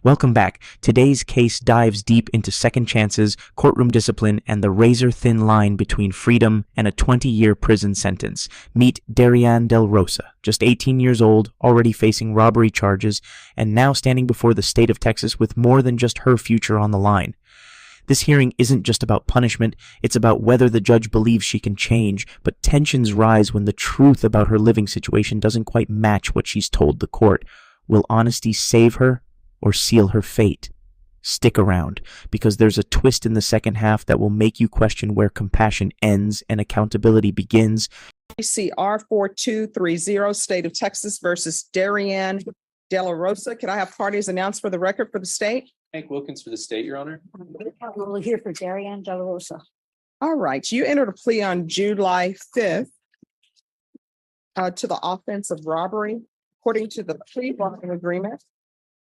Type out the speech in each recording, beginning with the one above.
Welcome back. Today's case dives deep into second chances, courtroom discipline, and the razor-thin line between freedom and a 20-year prison sentence. Meet Darian Del Rosa, just 18 years old, already facing robbery charges, and now standing before the state of Texas with more than just her future on the line. This hearing isn't just about punishment, it's about whether the judge believes she can change, but tensions rise when the truth about her living situation doesn't quite match what she's told the court. Will honesty save her or seal her fate? Stick around, because there's a twist in the second half that will make you question where compassion ends and accountability begins. CR 4230, State of Texas versus Darian De La Rosa. Can I have parties announced for the record for the state? Hank Wilkins for the state, Your Honor. We're here for Darian De La Rosa. All right, you entered a plea on July 5th to the offense of robbery. According to the plea bargaining agreement,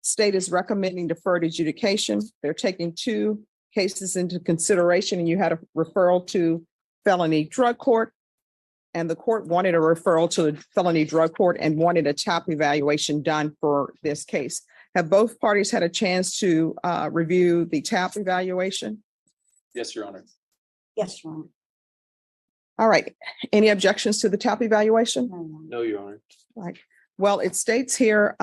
state is recommending deferred adjudication. They're taking two cases into consideration, and you had a referral to felony drug court, and the court wanted a referral to the felony drug court and wanted a TAP evaluation done for this case. Have both parties had a chance to review the TAP evaluation? Yes, Your Honor. Yes, Your Honor. All right. Any objections to the TAP evaluation? No, Your Honor. Right. Well, it states here,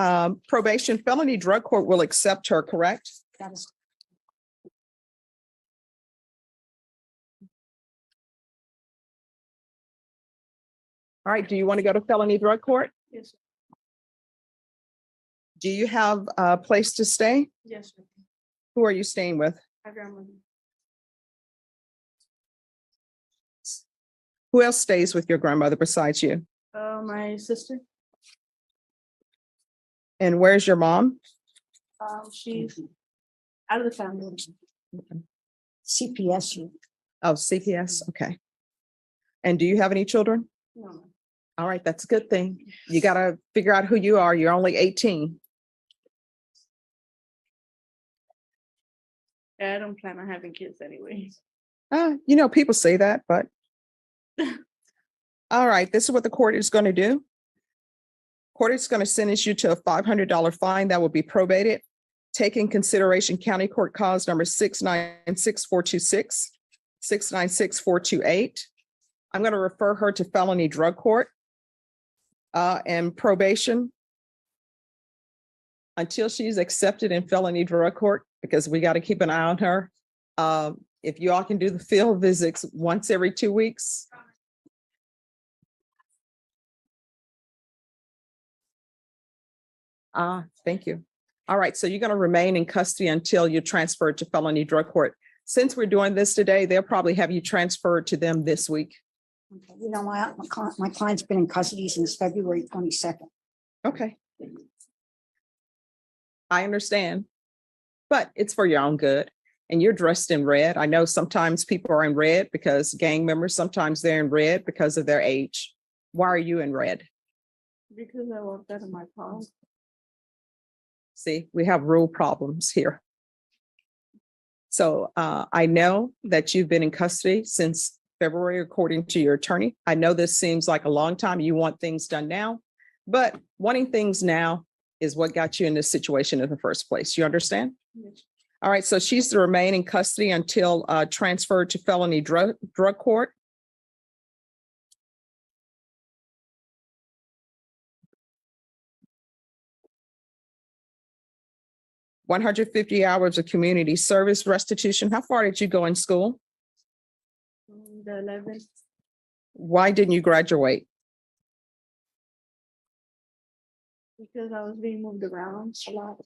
probation felony drug court will accept her, correct? That is. All right. Do you want to go to felony drug court? Yes. Do you have a place to stay? Yes. Who are you staying with? My grandmother. Who else stays with your grandmother besides you? My sister. And where's your mom? She's out of the family. CPS. Oh, CPS. Okay. And do you have any children? No. All right. That's a good thing. You got to figure out who you are. You're only 18. I don't plan on having kids anyway. People say that, but. All right. This is what the court is going to do. Court is going to sentence you to a $500 fine that will be probated. Take in consideration County Court Cause number 696-426, 696-428. I'm going to refer her to felony drug court and probation until she's accepted in felony drug court, because we got to keep an eye on her. If you all can do the field visits once every 2 weeks. Thank you. All right, so you're going to remain in custody until you're transferred to felony drug court. Since we're doing this today, they'll probably have you transferred to them this week. Okay. My client's been in custody since February 22nd. Okay. I understand, but it's for your own good. And you're dressed in red. I know sometimes people are in red because gang members, sometimes they're in red because of their age. Why are you in red? Because I worked out of my car. See, we have rule problems here. So I know that you've been in custody since February, according to your attorney. I know this seems like a long time. You want things done now, but wanting things now is what got you in this situation in the first place. You understand? Yes. All right. So she's to remain in custody until transferred to felony drug court. $150 hours of community service restitution. How far did you go in school? The 11th. Why didn't you graduate? Because I was being moved around a lot.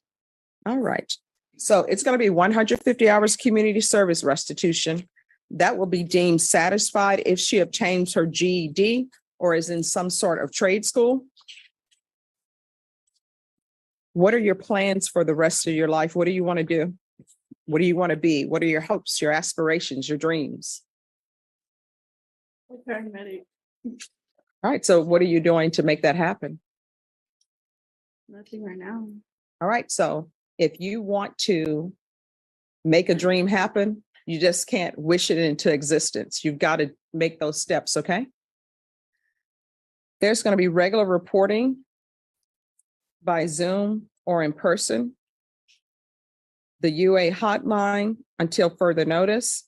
All right. So it's going to be 150 hours community service restitution. That will be deemed satisfied if she obtains her GED or is in some sort of trade school. What are your plans for the rest of your life? What do you want to do? What do you want to be? What are your hopes, your aspirations, your dreams? Paramedic. All right. So what are you doing to make that happen? Nothing right now. All right. So if you want to make a dream happen, you just can't wish it into existence. You've got to make those steps. Okay. There's going to be regular reporting by Zoom or in person. the UA hotline until further notice.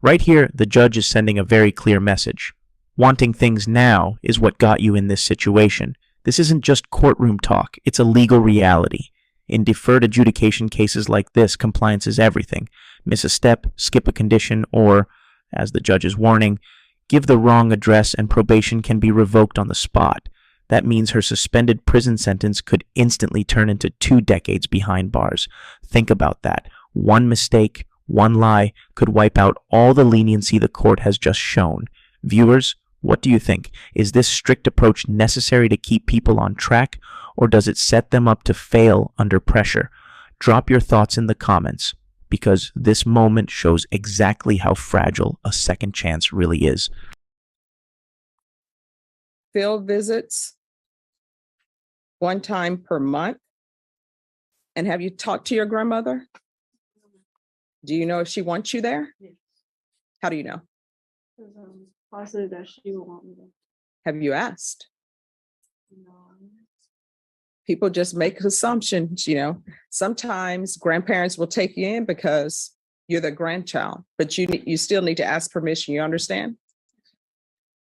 Right here, the judge is sending a very clear message. Wanting things now is what got you in this situation. This isn't just courtroom talk, it's a legal reality. In deferred adjudication cases like this, compliance is everything. Miss a step, skip a condition, or, as the judge is warning, give the wrong address and probation can be revoked on the spot. That means her suspended prison sentence could instantly turn into 2 decades behind bars. Think about that. One mistake, one lie could wipe out all the leniency the court has just shown. Viewers, what do you think? Is this strict approach necessary to keep people on track, or does it set them up to fail under pressure? Drop your thoughts in the comments, because this moment shows exactly how fragile a second chance really is. Field visits 1 time per month. And have you talked to your grandmother? Do you know if she wants you there? Yes. How do you know? Possibly that she will want me to. Have you asked? No. People just make assumptions, you know. Sometimes grandparents will take you in because you're the grandchild, but you still need to ask permission. You understand?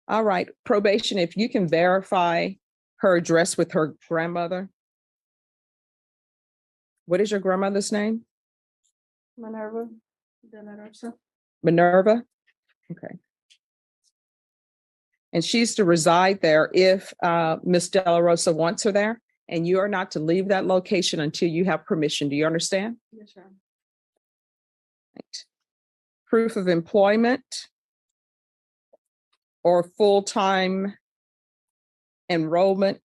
All right, probation, if you can verify her address with her grandmother. What is your grandmother's name? Minerva de la Rosa. Minerva? Okay. And she's to reside there if Miss De La Rosa wants her there, and you are not to leave that location until you have permission. Do you understand? Yes, ma'am. Right. Proof of employment or full-time enrollment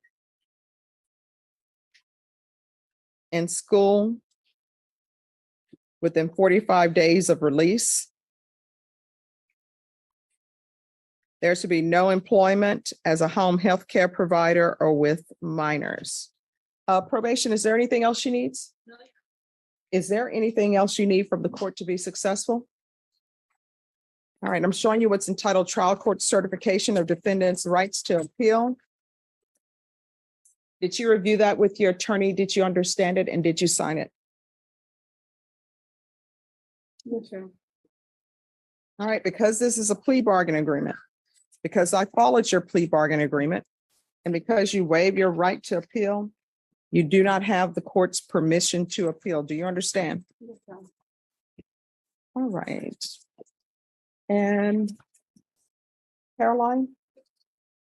in school within 45 days of release. There should be no employment as a home health care provider or with minors. Probation, is there anything else she needs? No. Is there anything else you need from the court to be successful? All right, I'm showing you what's entitled Trial Court Certification of Defendant's Rights to Appeal. Did you review that with your attorney? Did you understand it? And did you sign it? Yes, ma'am. All right, because this is a plea bargain agreement, because I followed your plea bargain agreement, and because you waive your right to appeal, you do not have the court's permission to appeal. Do you understand? Yes, ma'am. All right. And Caroline,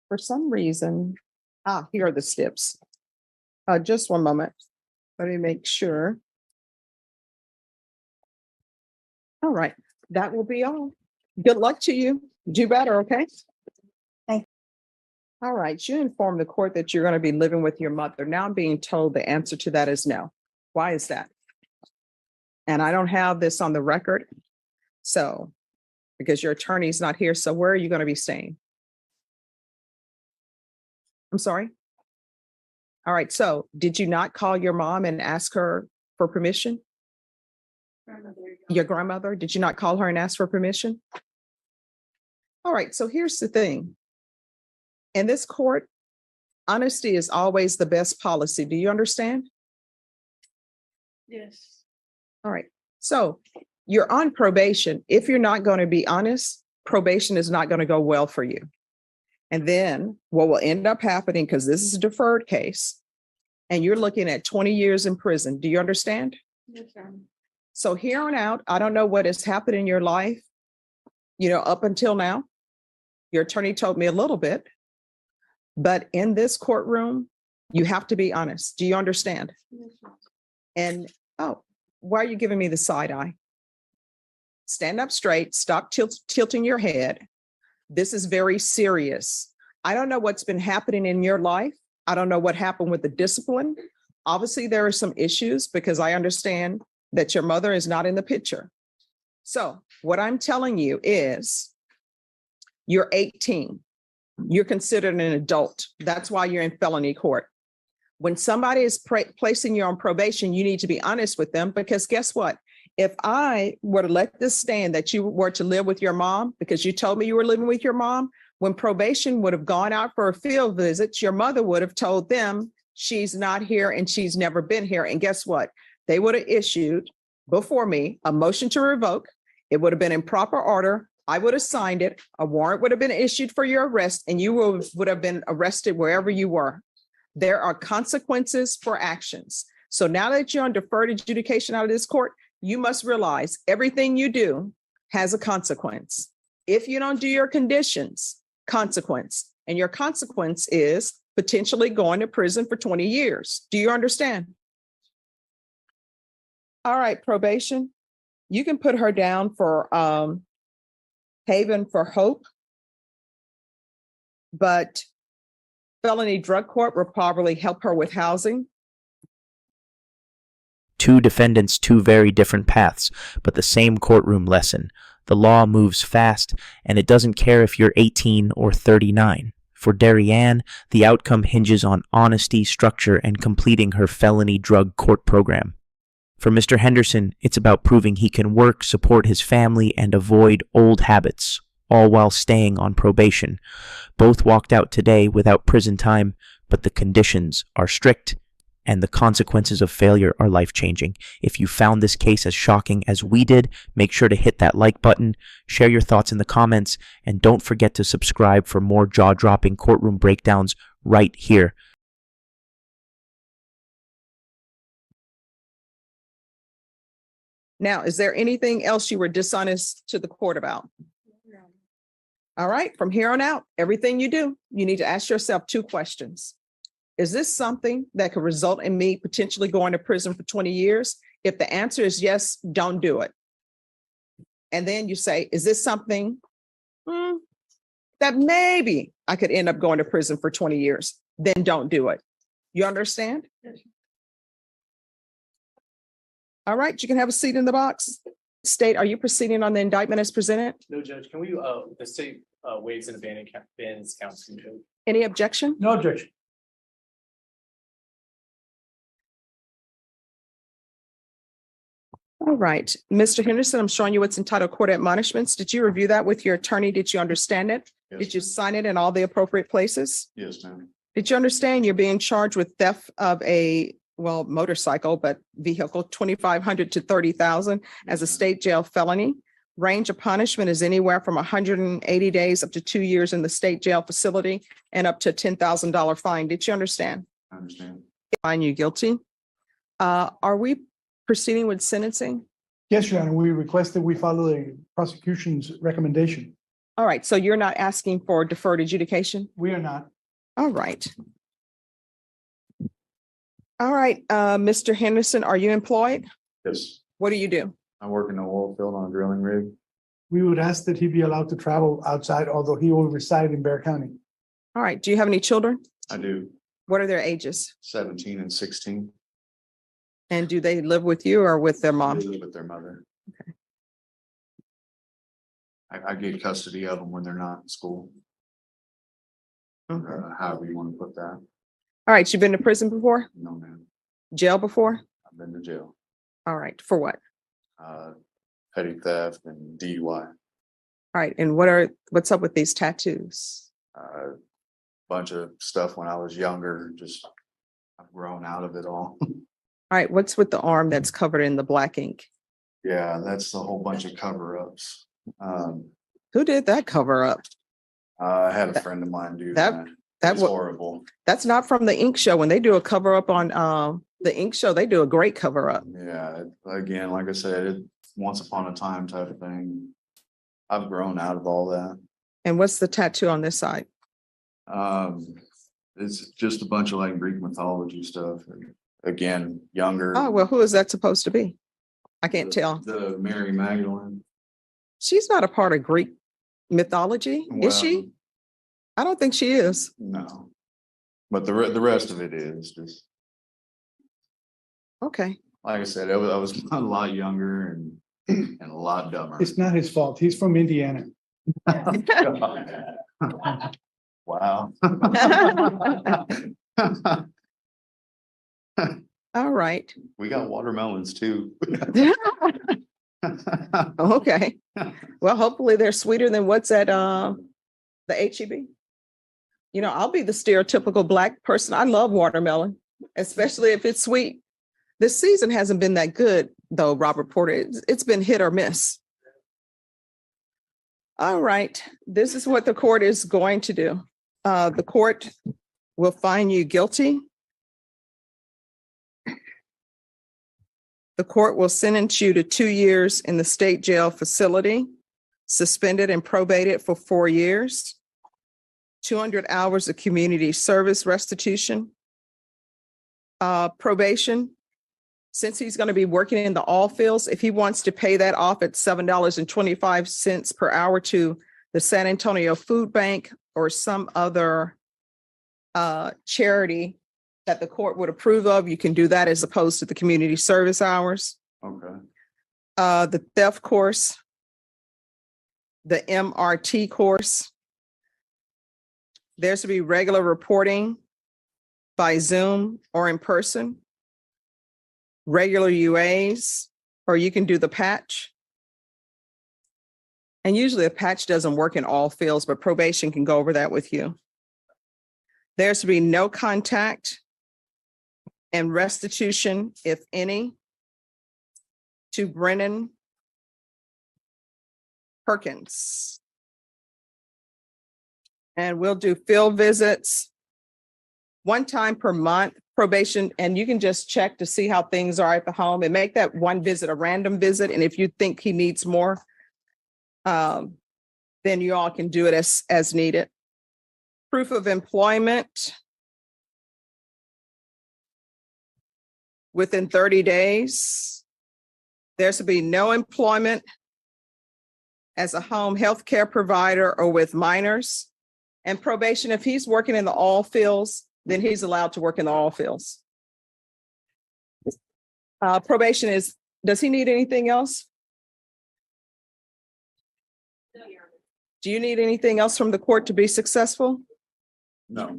for some reason, here are the steps. Just one moment. Let me make sure. All right, that will be all. Good luck to you. Do better, okay? Thank you. All right, you informed the court that you're going to be living with your mother. Now I'm being told the answer to that is no. Why is that? And I don't have this on the record. So, because your attorney's not here, so where are you going to be staying? I'm sorry? All right, so did you not call your mom and ask her for permission? Your grandmother, did you not call her and ask for permission? All right, so here's the thing. In this court, honesty is always the best policy. Do you understand? Yes. All right, so you're on probation. If you're not going to be honest, probation is not going to go well for you. And then what will end up happening, because this is a deferred case, and you're looking at 20 years in prison. Do you understand? Yes, ma'am. So here on out, I don't know what has happened in your life, you know, up until now. Your attorney told me a little bit, but in this courtroom, you have to be honest. Do you understand? Yes, ma'am. And, why are you giving me the side eye? Stand up straight, stop tilting your head. This is very serious. I don't know what's been happening in your life. I don't know what happened with the discipline. Obviously, there are some issues because I understand that your mother is not in the picture. So what I'm telling you is you're 18. You're considered an adult. That's why you're in felony court. When somebody is placing you on probation, you need to be honest with them, because guess what? If I were to let this stand that you were to live with your mom, because you told me you were living with your mom, when probation would have gone out for a field visit, your mother would have told them she's not here and she's never been here. And guess what? They would have issued before me a motion to revoke. It would have been in proper order. I would have signed it. A warrant would have been issued for your arrest, and you would have been arrested wherever you were. There are consequences for actions. So now that you're on deferred adjudication out of this court, you must realize everything you do has a consequence. If you don't do your conditions, consequence. And your consequence is potentially going to prison for 20 years. Do you understand? All right, probation. You can put her down for Haven for Hope. But felony drug court will probably help her with housing. Two defendants, two very different paths, but the same courtroom lesson. The law moves fast, and it doesn't care if you're 18 or 39. For Darianne, the outcome hinges on honesty, structure, and completing her felony drug court program. For Mr. Henderson, it's about proving he can work, support his family, and avoid old habits, all while staying on probation. Both walked out today without prison time, but the conditions are strict, and the consequences of failure are life-changing. If you found this case as shocking as we did, make sure to hit that like button, share your thoughts in the comments, and don't forget to subscribe for more jaw-dropping courtroom breakdowns right here. Now, is there anything else you were dishonest to the court about? All right, from here on out, everything you do, you need to ask yourself two questions. Is this something that could result in me potentially going to prison for 20 years? If the answer is yes, don't do it. And then you say, is this something that maybe I could end up going to prison for 20 years? Then don't do it. You understand? Yes. All right, you can have a seat in the box. State, are you proceeding on the indictment as presented? No, Judge, can we, the state waives and abandons counsel. Any objection? No objection. All right, Mr. Henderson, I'm showing you what's entitled court admonishments. Did you review that with your attorney? Did you understand it? Yes, Did you ma'am. sign it in all the appropriate places? Yes, ma'am. Did you understand you're being charged with theft of a, well, motorcycle, but vehicle, 2,500 to 30,000 as a state jail felony? Range of punishment is anywhere from 180 days up to 2 years in the state jail facility and up to a $10,000 fine. Did you understand? I understand. Find you guilty. Are we proceeding with sentencing? Yes, Your Honor, we request that we follow the prosecution's recommendation. All right, so you're not asking for deferred adjudication? We are not. All right. All right, Mr. Henderson, are you employed? Yes, What do you do? I work in the oil field on a drilling rig. We would ask that he be allowed to travel outside, although he will reside in Bear County. All right, do you have any children? I do What are their ages? 17 and 16. And do they live with you or with their They mom? live with their mother. Okay. I get custody of them when they're not in school, Okay. however you want to put that. All right, you've been to prison before? No, ma'am. Jail before? I've been to jail. All right, for what? Petty theft and DUI. All right, and what's up with these tattoos? Bunch of stuff when I was younger, just I've grown out of it all. All right, what's with the arm that's covered in the black ink? Yeah, that's a whole bunch of cover-ups. Who did that cover up? I had a friend of mine do that- that. That It's was, horrible. that's not from the ink show. When they do a cover up on the ink show, they do a great cover up. Yeah, again, like I said, it once upon a time type of thing. I've grown out of all that. And what's the tattoo on this side? It's just a bunch of like Greek mythology stuff. Again, younger. Oh, well, who is that supposed to be? I can't tell. The Mary Magdalene. She's not a part of Greek mythology, is she? Well, I don't think she is. No. But the rest of it is just, Okay. like I said, I was a lot younger and a lot dumber. It's not his fault. He's from Indiana. Wow. All right. We got watermelons too. Okay. Well, hopefully they're sweeter than what's at the HEB. You know, I'll be the stereotypical Black person. I love watermelon, especially if it's sweet. This season hasn't been that good, though, Robert Porter. It's been hit or miss. All right, this is what the court is going to do. The court will find you guilty. The court will sentence you to 2 years in the state jail facility, suspended and probated for 4 years, 200 hours of community service restitution, probation. Since he's going to be working in the all fields, if he wants to pay that off at $7.25 per hour to the San Antonio Food Bank or some other charity that the court would approve of, you can do that as opposed to the community service hours. Okay, The theft course, the MRT course. There's to be regular reporting by Zoom or in person, regular UAs, or you can do the patch. And usually a patch doesn't work in all fields, but probation can go over that with you. There's to be no contact and restitution, if any, to Brennan Perkins. And we'll do field visits 1 time per month, probation, and you can just check to see how things are at the home and make that one visit a random visit. And if you think he needs more, then you all can do it as needed. Proof of employment within 30 days. There's to be no employment as a home health care provider or with minors. And probation, if he's working in the all fields, then he's allowed to work in the all fields. Probation is, does he need anything else? Do you need anything else from the court to be successful? no,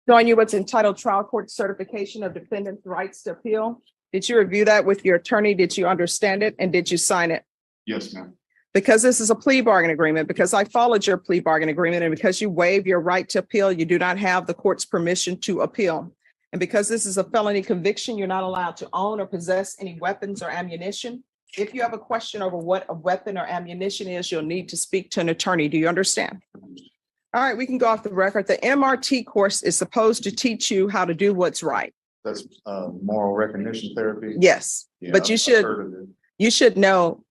Showing you what's entitled Trial Court Certification of Defendant's Rights to Appeal. Did you review that with your attorney? Did you understand it? And did you sign it? yes, ma'am. Because this is a plea bargain agreement, because I followed your plea bargain agreement, and because you waive your right to appeal, you do not have the court's permission to appeal. And because this is a felony conviction, you're not allowed to own or possess any weapons or ammunition. If you have a question over what a weapon or ammunition is, you'll need to speak to an attorney. Do you understand? All right, we can go off the record. The MRT course is supposed to teach you how to do what's right. That's moral recognition therapy. Yes, Yeah, but you I've heard of it. you should know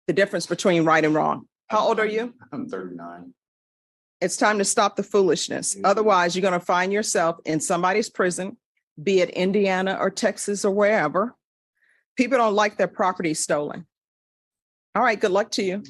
the difference between right and wrong. How old are you? I'm 39. It's time to stop the foolishness. Otherwise, you're going to find yourself in somebody's prison, be it Indiana or Texas or wherever. People don't like their property stolen. All right, good luck to you.